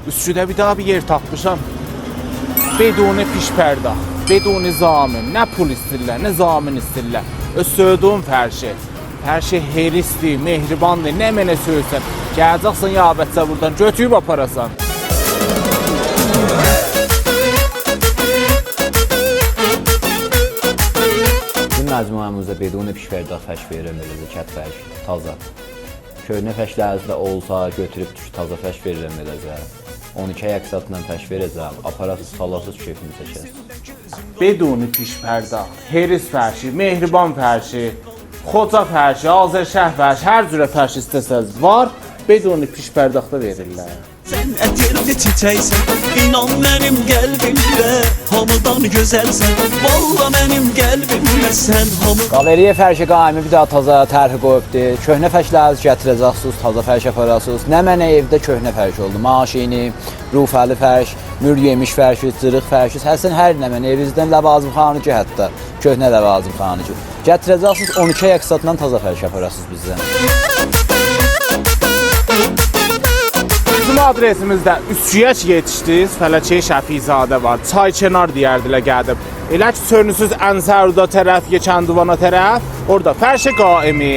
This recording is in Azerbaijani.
Üstüdə bir daha bir yer tapmışam. Beduni piş pərda, beduni zamin. Nə pul istirlər, nə zamin istirlər. Öz söydüğüm fərşi. Fərşi herisdir, mehribandır. Nə mənə söysən. Gələcəksən ya bətsə buradan götüyüb aparasan. Məcmuəmizdə beduni piş pərda fərş verirəm, eləcə kət fərş, taza. Köhnə fərşləriniz də olsa götürüb taza fərş verirəm eləcə. 12 əksatla fərş verəcəm, aparasız, salasız keyfini çəkəsiz. Beduni piş pərda, heris fərşi, mehriban fərşi, xoca fərşi, azərşəh fərşi, hər cürə fərş istəsəz var, beduni piş pərdaqda verirlər. Sən ətirli çiçəksən, inan mənim qəlbimdə, hamıdan gözəlsən, valla mənim qəlbimdə sən hamı. Qaleriya fərşi qaimi bir daha taza tərhi qoyubdu. Köhnə fərşlərinizi gətirəcəksiniz, taza fərş aparasınız. Nə mənə evdə köhnə fərş oldu. Maşini, rufəli fərş, mür yemiş fərşi, cırıq fərşi, hər nə mənə evinizdən ləvazımxanı ki, hətta köhnə ləvazımxanı ki. Gətirəcəksiniz 12 əksatla taza fərş aparasınız bizdən. Bizim adresimizdə Üsküyəç yetişdiniz, Fələkəy Şəfizadə var. Çaykenar deyərdilər gəlib. Elə ki, sönüsüz Ənsəruda tərəf, Keçəndivana tərəf, orada fərşi qaimi.